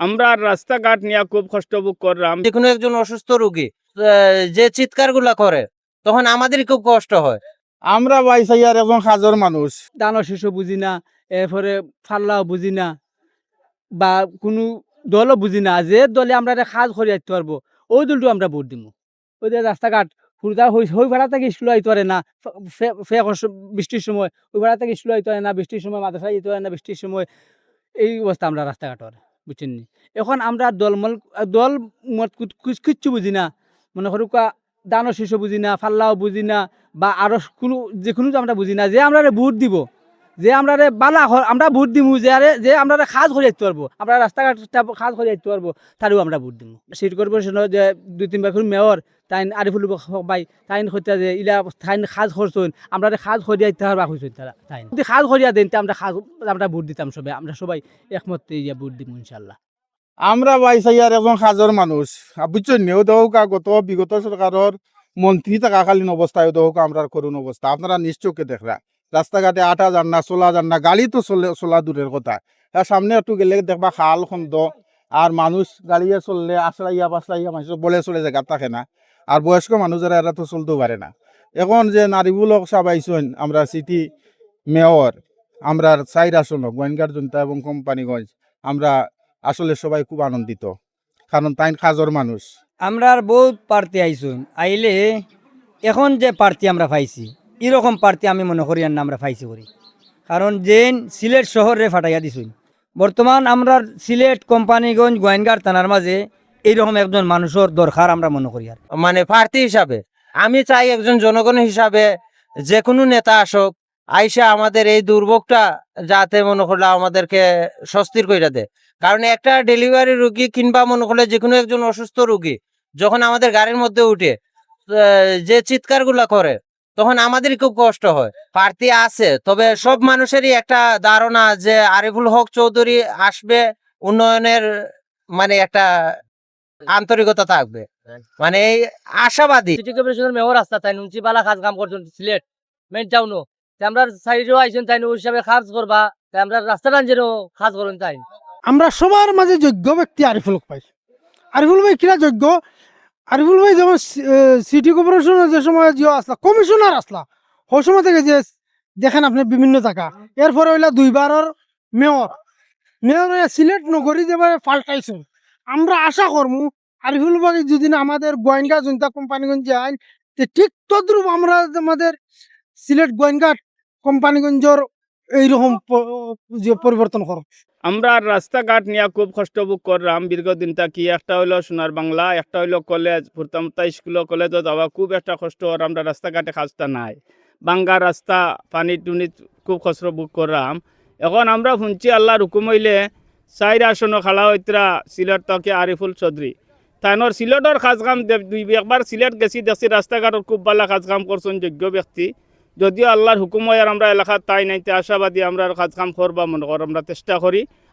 আমরা রাস্তাঘাট নিয়ে খুব কষ্ট ভোগ করলাম। যে কোনো একজন অসুস্থ রোগী যে চিৎকার গুলা করে তখন আমাদের খুব কষ্ট হয়। আমরা বাইসাই আর একজন সাজর মানুষ। দানব শিশু বুঝি না, এরপরে ফাল্লাও বুঝি না, বা কোনো দলও বুঝি না। যে দলে আমরা কাজ করে আসতে পারবো ওই দলটো আমরা ভোট দিব। ওই যে রাস্তাঘাট ফুলদা হই ভাড়া থেকে স্কুল আইতে পারে না, বৃষ্টির সময় ওই ভাড়া থেকে স্কুল আইতে পারে না, বৃষ্টির সময় মাদ্রাসায় যেতে পারে না, বৃষ্টির সময় এই অবস্থা আমরা রাস্তাঘাটের, বুঝছেন নি। এখন আমরা দল মত কিচ্ছু বুঝি না। মনে করুক দানব শিশু বুঝি না, ফাল্লাও বুঝি না, বা আরো কোনো যে কোনো আমরা বুঝি না। যে আমরা ভোট দিব, যে আমরা বালা আমরা ভোট দিব, যে আমরা কাজ করে যেতে পারবো, আমরা রাস্তাঘাট কাজ করে যেতে পারবো, তারও আমরা ভোট দিব। সিটি কর্পোরেশনের যে 2-3 বার মেয়র তাই আরিফুল ভাই তাই হইতে যে ইলা তাই কাজ করছেন, আমরা কাজ করিয়া দিতে পারবা হইছেন তারা। তাই যদি কাজ করিয়া দেন আমরা আমরা ভোট দিতাম সবাই, আমরা সবাই একমত ইয়া ভোট দিব ইনশাল্লাহ। আমরা বাইসাই আর একজন সাজর মানুষ। বুঝছেন নি, ও দৌকা বিগত সরকারের মন্ত্রী থাকাকালীন অবস্থায় দৌকা আমরা করুন অবস্থা আপনারা নিশ্চয়কে দেখরা। রাস্তাঘাটে আটা যান না, চলা যান না, গাড়ি তো চলা দূরের কথা। হ্যাঁ, সামনে একটু গেলে দেখবা খাল খন্দ, আর মানুষ গাড়িয়ে চললে আশ্রাইয়া পাশরাইয়া মানুষ বলে চলে জায়গা থাকে না। আর বয়স্ক মানুষেরা এরা তো চলতেও পারে না। এখন যে নারীগুলো সাবাইছেন আমরা সিটি মেয়র, আমরা 4 আসন গোয়েন্দার জনতা এবং কোম্পানিগঞ্জ, আমরা আসলে সবাই খুব আনন্দিত, কারণ তাই কাজর মানুষ। আমরা বহুত প্রার্থী আইসুন, আইলে এখন যে প্রার্থী আমরা পাইছি এরকম প্রার্থী আমি মনে করি আর না আমরা পাইছি করি। কারণ যেন সিলেট শহরে ফাটাইয়া দিছুন, বর্তমান আমরা সিলেট কোম্পানিগঞ্জ গোয়েন্দার থানার মাঝে এইরকম একজন মানুষের দরকার আমরা মনে করি। আর মানে প্রার্থী হিসাবে আমি চাই একজন জনগণ হিসাবে যে কোনো নেতা আসুক, আইসা আমাদের এই দুর্ভোগটা যাতে মনে করলে আমাদেরকে স্বস্তির কইরা দেয়। কারণ একটা ডেলিভারি রোগী কিংবা মনে করলে যে কোনো একজন অসুস্থ রোগী যখন আমাদের গাড়ির মধ্যে উঠে যে চিৎকার গুলা করে তখন আমাদের খুব কষ্ট হয়। প্রার্থী আছে, তবে সব মানুষেরই একটা ধারণা যে আরিফুল হক চৌধুরী আসবে, উন্নয়নের মানে একটা আন্তরিকতা থাকবে, মানে এই আশাবাদী। সিটি কর্পোরেশনের মেয়র রাস্তা তাই নুনচি বালা কাজ কাম করছেন সিলেট মেন টাউনও, আমরা সাইডেও আইছেন তাই ওই হিসাবে কাজ করবা, আমরা রাস্তাটা যেন কাজ করেন তাই। আমরা সবার মাঝে যোগ্য ব্যক্তি আরিফুল পাই। আরিফুল ভাই কিরা যোগ্য? আরিফুল ভাই যেমন সিটি কর্পোরেশনের যে সময় জিও আসলা কমিশনার আসলা, ওই সময় থেকে যে দেখেন আপনি বিভিন্ন জায়গা, এরপরে হইলা 2বারের মেয়র সিলেট নগরী যেভাবে পাল্টাইছেন, আমরা আশা করবো আরিফুল ভাই যদি না আমাদের গোয়েন্দা জনতা কোম্পানিগঞ্জ যায় ঠিক তদ্রুপ আমরা আমাদের সিলেট গোয়েন্দা কোম্পানিগঞ্জের এইরকম পরিবর্তন করো। আমরা রাস্তাঘাট নিয়ে খুব কষ্ট ভোগ করলাম দীর্ঘদিন থাকি। একটা হইলো সোনার বাংলা, একটা হইলো কলেজ, প্রথমতা স্কুল কলেজে যাওয়া খুব একটা কষ্ট হর। আমরা রাস্তাঘাটে খাজটা নাই, বাঙ্গা রাস্তা, পানি টুনি খুব কষ্ট ভোগ করলাম। এখন আমরা শুনছি আল্লাহর হুকুম হইলে 4 আসন খালা হইতরা সিলেট থেকে আরিফুল চৌধুরী তাইনর সিলেটর কাজকাম একবার সিলেট গেছি দেখছি রাস্তাঘাটর খুব ভালো কাজকাম করছেন, যোগ্য ব্যক্তি। যদিও আল্লাহর হুকুম হয় আর আমরা এলাকার তাই নাইতে আশাবাদী আমরা কাজকাম করবা মনে কর আমরা চেষ্টা করি।